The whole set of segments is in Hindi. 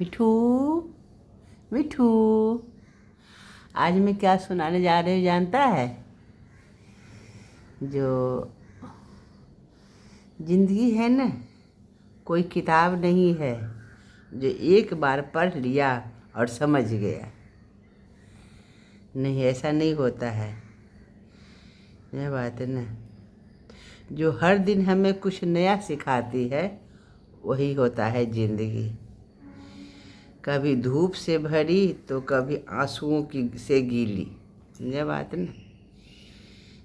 मिठू मिठू, आज मैं क्या सुनाने जा रही हूँ जानता है? जो जिंदगी है ना, कोई किताब नहीं है जो एक बार पढ़ लिया और समझ गया। नहीं, ऐसा नहीं होता है। यह बात है ना, जो हर दिन हमें कुछ नया सिखाती है वही होता है जिंदगी। कभी धूप से भरी तो कभी आंसुओं की से गीली। यह बात ना,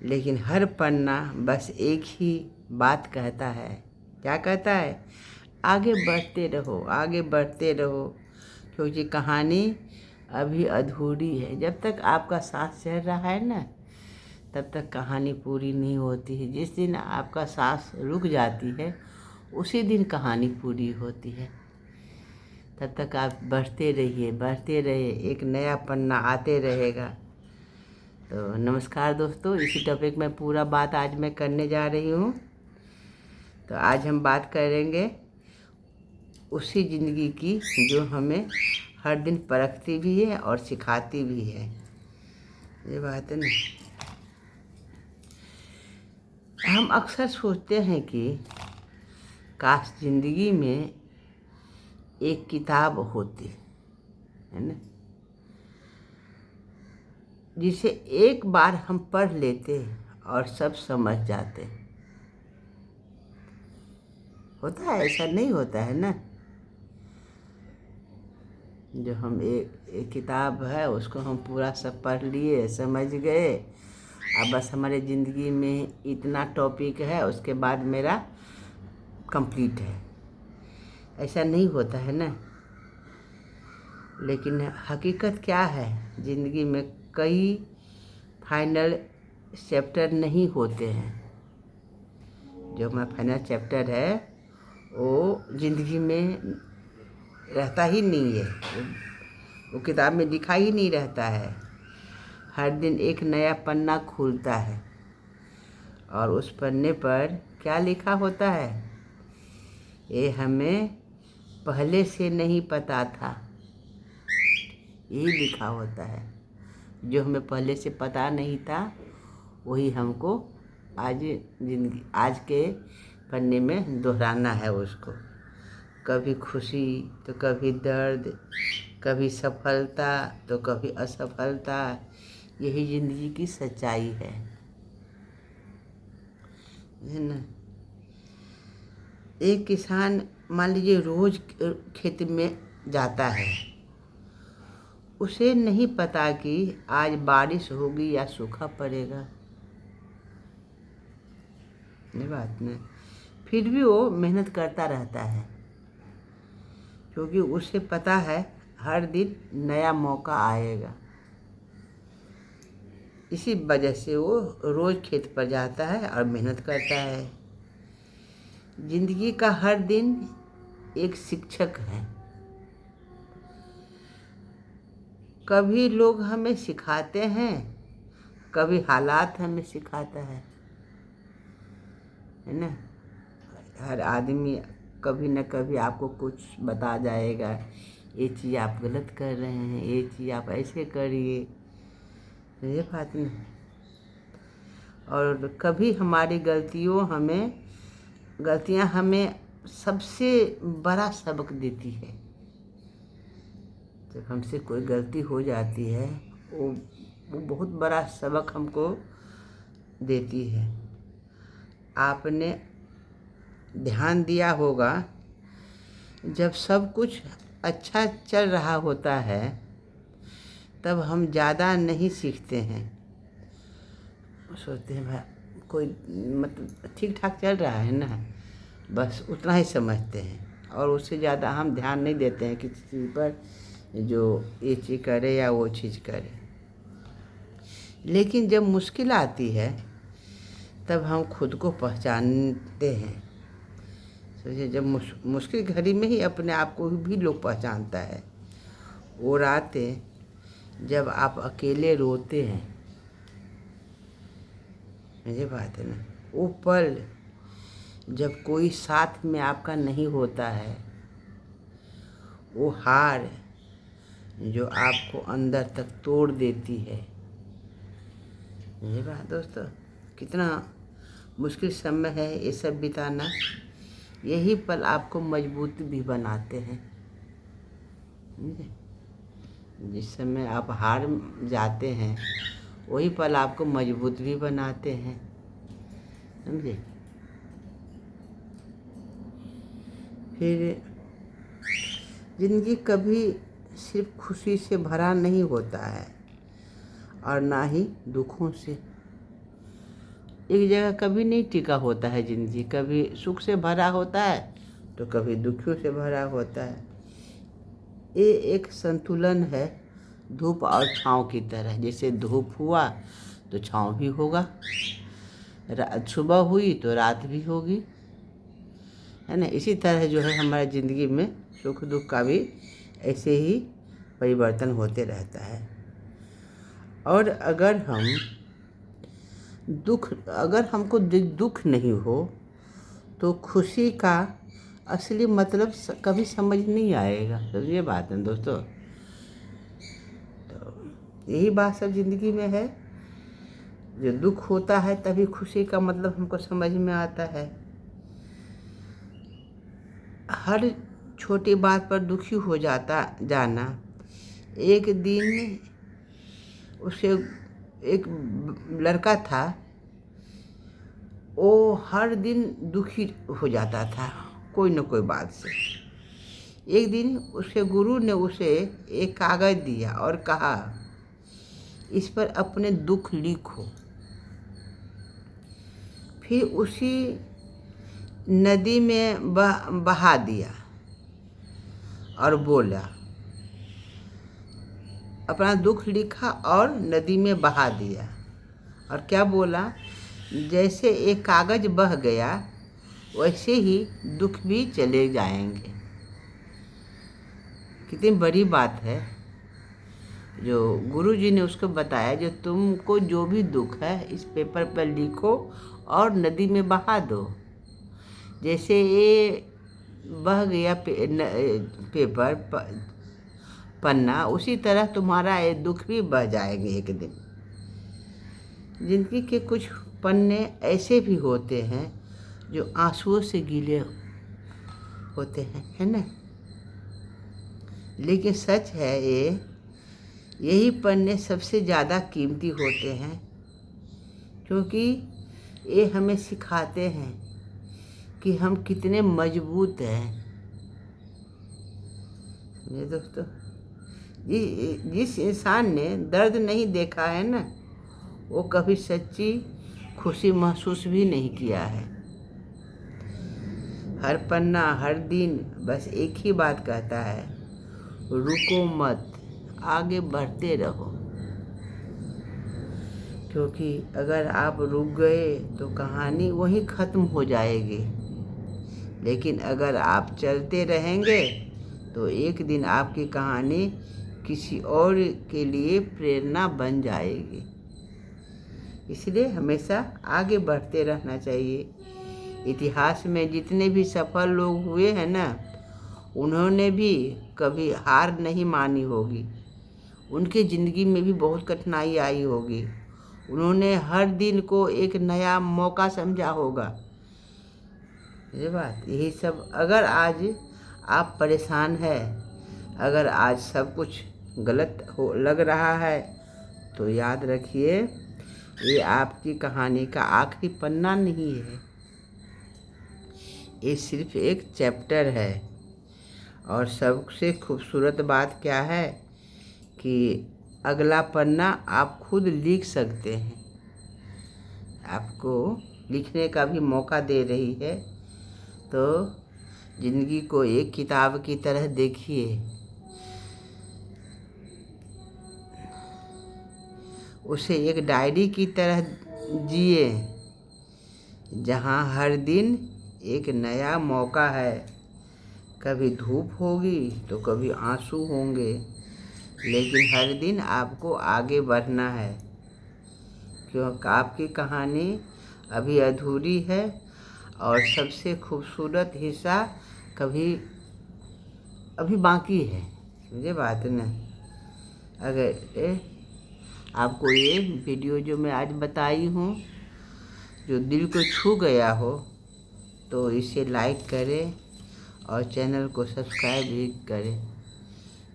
लेकिन हर पन्ना बस एक ही बात कहता है। क्या कहता है? आगे बढ़ते रहो, आगे बढ़ते रहो, क्योंकि कहानी अभी अधूरी है। जब तक आपका सांस चल रहा है ना, तब तक कहानी पूरी नहीं होती है। जिस दिन आपका सांस रुक जाती है उसी दिन कहानी पूरी होती है। तब तक आप बढ़ते रहिए, बढ़ते रहिए, एक नया पन्ना आते रहेगा। तो नमस्कार दोस्तों, इसी टॉपिक में पूरा बात आज मैं करने जा रही हूँ। तो आज हम बात करेंगे उसी ज़िंदगी की जो हमें हर दिन परखती भी है और सिखाती भी है। ये बात है ना, हम अक्सर सोचते हैं कि काश ज़िंदगी में एक किताब होती है ना, जिसे एक बार हम पढ़ लेते और सब समझ जाते। होता है ऐसा? नहीं होता है ना। जो हम एक किताब है उसको हम पूरा सब पढ़ लिए, समझ गए, अब बस हमारे ज़िंदगी में इतना टॉपिक है, उसके बाद मेरा कंप्लीट है। ऐसा नहीं होता है ना। लेकिन हकीकत क्या है, ज़िंदगी में कई फाइनल चैप्टर नहीं होते हैं। जो हमारा फाइनल चैप्टर है वो ज़िंदगी में रहता ही नहीं है, वो किताब में लिखा ही नहीं रहता है। हर दिन एक नया पन्ना खुलता है और उस पन्ने पर क्या लिखा होता है ये हमें पहले से नहीं पता था। यही लिखा होता है, जो हमें पहले से पता नहीं था वही हमको आज के पन्ने में दोहराना है उसको। कभी खुशी तो कभी दर्द, कभी सफलता तो कभी असफलता, यही ज़िंदगी की सच्चाई है ना। एक किसान मान लीजिए रोज खेत में जाता है, उसे नहीं पता कि आज बारिश होगी या सूखा पड़ेगा। ये बात नहीं, फिर भी वो मेहनत करता रहता है, क्योंकि उसे पता है हर दिन नया मौका आएगा। इसी वजह से वो रोज़ खेत पर जाता है और मेहनत करता है। जिंदगी का हर दिन एक शिक्षक है। कभी लोग हमें सिखाते हैं, कभी हालात हमें सिखाता है ना। हर आदमी कभी न कभी आपको कुछ बता जाएगा, ये चीज़ आप गलत कर रहे हैं, ये चीज़ आप ऐसे करिए। ये बात नहीं। और कभी हमारी गलतियाँ हमें सबसे बड़ा सबक देती है। जब हमसे कोई गलती हो जाती है वो बहुत बड़ा सबक हमको देती है। आपने ध्यान दिया होगा, जब सब कुछ अच्छा चल रहा होता है तब हम ज़्यादा नहीं सीखते हैं। सोचते हैं भाई कोई मतलब ठीक ठाक चल रहा है ना, बस उतना ही समझते हैं और उससे ज़्यादा हम ध्यान नहीं देते हैं किसी चीज़ पर, जो ये चीज़ करे या वो चीज़ करे। लेकिन जब मुश्किल आती है तब हम खुद को पहचानते हैं। सोचिए, जब मुश्किल घड़ी में ही अपने आप को भी लोग पहचानता है। वो रातें जब आप अकेले रोते हैं, मुझे बात है ना, वो पल जब कोई साथ में आपका नहीं होता है, वो हार जो आपको अंदर तक तोड़ देती है। ये बात दोस्तों, कितना मुश्किल समय है ये सब बिताना। यही पल आपको मजबूत भी बनाते हैं। समझे? जिस समय आप हार जाते हैं वही पल आपको मजबूत भी बनाते हैं। समझे? फिर जिंदगी कभी सिर्फ खुशी से भरा नहीं होता है और ना ही दुखों से। एक जगह कभी नहीं टिका होता है जिंदगी, कभी सुख से भरा होता है तो कभी दुखों से भरा होता है। ये एक संतुलन है, धूप और छाँव की तरह। जैसे धूप हुआ तो छाँव भी होगा, सुबह हुई तो रात भी होगी, है ना। इसी तरह जो है हमारी ज़िंदगी में सुख दुख का भी ऐसे ही परिवर्तन होते रहता है। और अगर हमको दुख नहीं हो तो खुशी का असली मतलब कभी समझ नहीं आएगा। तो ये बात है दोस्तों। तो यही बात सब ज़िंदगी में है। जो दुख होता है तभी खुशी का मतलब हमको समझ में आता है। हर छोटी बात पर दुखी हो जाना, एक दिन उसे एक लड़का था, वो हर दिन दुखी हो जाता था कोई न कोई बात से। एक दिन उसके गुरु ने उसे एक कागज़ दिया और कहा, इस पर अपने दुख लिखो। फिर उसी नदी में बहा दिया और बोला, अपना दुख लिखा और नदी में बहा दिया। और क्या बोला, जैसे एक कागज़ बह गया वैसे ही दुख भी चले जाएंगे। कितनी बड़ी बात है जो गुरु जी ने उसको बताया। जो तुमको जो भी दुख है इस पेपर पर लिखो और नदी में बहा दो। जैसे ये बह गया पेपर पन्ना, उसी तरह तुम्हारा ये दुख भी बह जाएंगे एक दिन। जिंदगी के कुछ पन्ने ऐसे भी होते हैं जो आंसुओं से गीले होते हैं, है ना। लेकिन सच है यही पन्ने सबसे ज़्यादा कीमती होते हैं, क्योंकि ये हमें सिखाते हैं कि हम कितने मजबूत हैं। ये दोस्तों, जिस इंसान ने दर्द नहीं देखा है ना, वो कभी सच्ची खुशी महसूस भी नहीं किया है। हर पन्ना हर दिन बस एक ही बात कहता है, रुको मत, आगे बढ़ते रहो। क्योंकि अगर आप रुक गए तो कहानी वहीं ख़त्म हो जाएगी, लेकिन अगर आप चलते रहेंगे तो एक दिन आपकी कहानी किसी और के लिए प्रेरणा बन जाएगी। इसलिए हमेशा आगे बढ़ते रहना चाहिए। इतिहास में जितने भी सफल लोग हुए हैं ना, उन्होंने भी कभी हार नहीं मानी होगी। उनकी ज़िंदगी में भी बहुत कठिनाई आई होगी। उन्होंने हर दिन को एक नया मौका समझा होगा। ये बात यही सब। अगर आज आप परेशान हैं, अगर आज सब कुछ गलत लग रहा है, तो याद रखिए ये आपकी कहानी का आखिरी पन्ना नहीं है, ये सिर्फ एक चैप्टर है। और सबसे खूबसूरत बात क्या है कि अगला पन्ना आप खुद लिख सकते हैं। आपको लिखने का भी मौका दे रही है। तो ज़िंदगी को एक किताब की तरह देखिए, उसे एक डायरी की तरह जिए, जहाँ हर दिन एक नया मौका है। कभी धूप होगी तो कभी आंसू होंगे, लेकिन हर दिन आपको आगे बढ़ना है, क्योंकि आपकी कहानी अभी अधूरी है। और सबसे खूबसूरत हिस्सा कभी अभी बाकी है, समझे बात ना। अगर आपको ये वीडियो जो मैं आज बताई हूँ जो दिल को छू गया हो तो इसे लाइक करें और चैनल को सब्सक्राइब भी करें,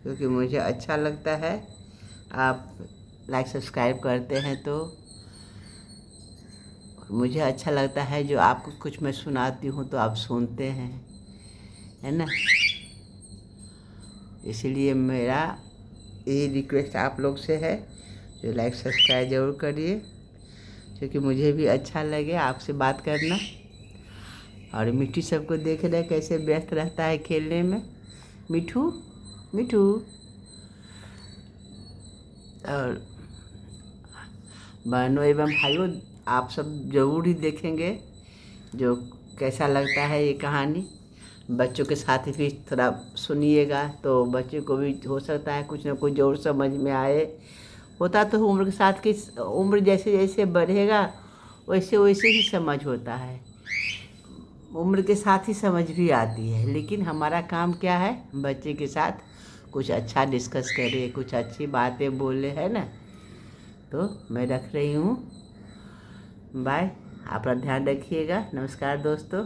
क्योंकि मुझे अच्छा लगता है आप लाइक सब्सक्राइब करते हैं तो मुझे अच्छा लगता है। जो आपको कुछ मैं सुनाती हूँ तो आप सुनते हैं, है ना। इसलिए मेरा ये रिक्वेस्ट आप लोग से है, जो लाइक सब्सक्राइब ज़रूर करिए, क्योंकि मुझे भी अच्छा लगे आपसे बात करना। और मिट्टू सबको देख रहे कैसे व्यस्त रहता है खेलने में। मिठू मिठू। और बहनों एवं भाइयों, आप सब ज़रूर ही देखेंगे जो कैसा लगता है ये कहानी। बच्चों के साथ भी थोड़ा सुनिएगा तो बच्चे को भी हो सकता है कुछ ना कुछ जरूर समझ में आए। होता तो उम्र के साथ की, उम्र जैसे जैसे बढ़ेगा वैसे वैसे ही समझ होता है, उम्र के साथ ही समझ भी आती है। लेकिन हमारा काम क्या है, बच्चे के साथ कुछ अच्छा डिस्कस करें, कुछ अच्छी बातें बोले, है ना। तो मैं रख रही हूँ, बाय। अपना ध्यान रखिएगा। नमस्कार दोस्तों।